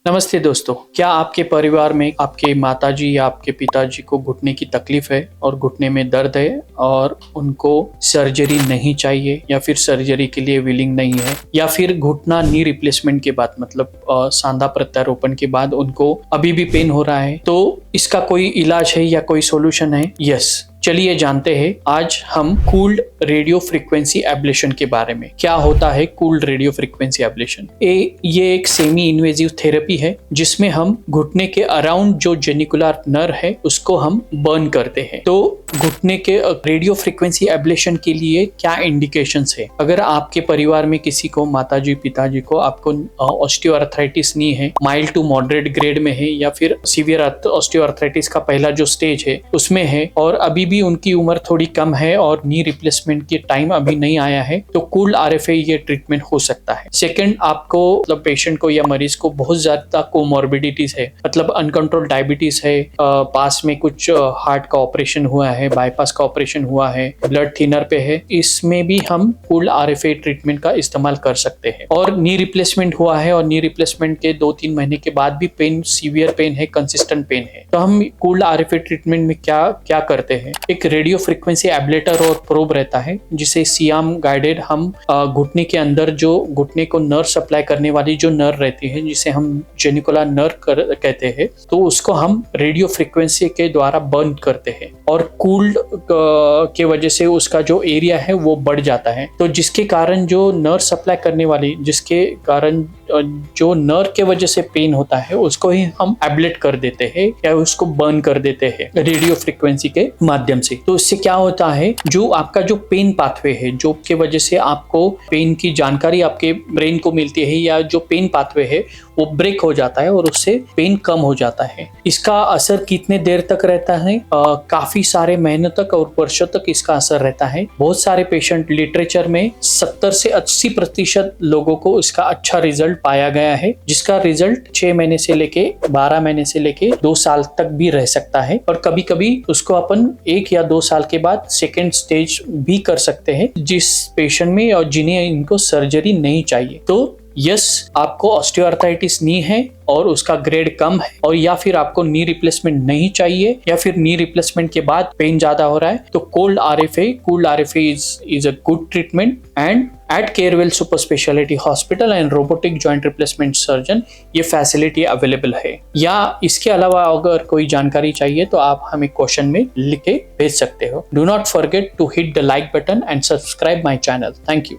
नमस्ते दोस्तों, क्या आपके परिवार में आपके माताजी या आपके पिताजी को घुटने की तकलीफ है और घुटने में दर्द है और उनको सर्जरी नहीं चाहिए या फिर सर्जरी के लिए विलिंग नहीं है, या फिर घुटना नी रिप्लेसमेंट के बाद मतलब सांधा प्रत्यारोपण के बाद उनको अभी भी पेन हो रहा है, तो इसका कोई इलाज है या कोई सॉल्यूशन है? यस, चलिए जानते हैं आज हम कूल्ड रेडियो फ्रीक्वेंसी एब्लेशन के बारे में। क्या होता है कूल्ड रेडियो फ्रीक्वेंसी एब्लेशन? ये एक सेमी इन्वेजिव थेरेपी है जिसमें हम घुटने के अराउंड जो जेनिकुलर नर्व है उसको हम बर्न करते हैं। तो घुटने के रेडियो फ्रीक्वेंसी एब्लेशन के लिए क्या इंडिकेशंस है? अगर आपके परिवार में किसी को, माताजी पिताजी को, आपको ऑस्टियोआर्थराइटिस नी है, माइल्ड टू मॉडरेट ग्रेड में है या फिर सीवियर ऑस्टियोआर्थराइटिस का पहला जो स्टेज है उसमें है और अभी भी उनकी उम्र थोड़ी कम है और नी रिप्लेसमेंट के टाइम अभी नहीं आया है, तो कूल्ड आरएफए ये ट्रीटमेंट हो सकता है। सेकंड, आपको मतलब पेशेंट को या मरीज को बहुत ज्यादा कोमॉर्बिडिटीज है, मतलब अनकंट्रोल डायबिटीज है, पास में कुछ हार्ट का ऑपरेशन हुआ है, बाईपास का ऑपरेशन हुआ है, ब्लड थिनर पे है, इसमें भी हम कूल्ड आरएफए ट्रीटमेंट का इस्तेमाल कर सकते हैं। और नी रिप्लेसमेंट हुआ है और नी रिप्लेसमेंट के 2-3 महीने के बाद भी पेन, सीवियर पेन है, कंसिस्टेंट पेन है, तो हम कूल्ड आरएफए ट्रीटमेंट में क्या करते हैं? एक रेडियो फ्रीक्वेंसी एब्लेटर और प्रोब रहता है जिसे सियाम गाइडेड हम घुटने के अंदर जो घुटने को नर्व सप्लाई करने वाली जो नर्व रहती है जिसे हम जेनिकुलर नर्व कहते हैं, तो उसको हम रेडियो फ्रीक्वेंसी के द्वारा बर्न करते हैं और कूल्ड के वजह से उसका जो एरिया है वो बढ़ जाता है, तो जिसके कारण जो नर्व सप्लाई करने वाली, जिसके कारण जो नर्व के वजह से पेन होता है उसको ही हम एब्लेट कर देते हैं या उसको बर्न कर देते हैं रेडियो फ्रीक्वेंसी के माध्यम से। तो इससे क्या होता है, जो आपका जो पेन पाथवे है, जो के वजह से आपको पेन की जानकारी आपके ब्रेन को मिलती है, या जो पेन पाथवे है वो ब्रेक हो जाता है और उससे पेन कम हो जाता है। इसका असर कितने देर तक रहता है? काफी सारे महीनों तक और वर्षों तक इसका असर रहता है। बहुत सारे पेशेंट, लिटरेचर में 70 से 80% लोगों को इसका अच्छा रिजल्ट पाया गया है, जिसका रिजल्ट 6 महीने से लेके 12 महीने से लेके 2 साल तक भी रह सकता है, और कभी कभी उसको अपन 1 या 2 साल के बाद सेकेंड स्टेज भी कर सकते हैं जिस पेशेंट में और जिन्हें इनको सर्जरी नहीं चाहिए। तो यस, आपको ऑस्टियोआर्थराइटिस नी है और उसका ग्रेड कम है, और या फिर आपको नी रिप्लेसमेंट नहीं चाहिए, या फिर नी रिप्लेसमेंट के बाद पेन ज्यादा हो रहा है, तो cooled RFA is a good treatment. And at Carewell super speciality hospital and robotic joint replacement surgeon ये फैसिलिटी अवेलेबल है। या इसके अलावा अगर कोई जानकारी चाहिए तो आप हमें क्वेश्चन में लिख के भेज सकते हो। Do not forget to hit the like button and subscribe my channel. Thank you.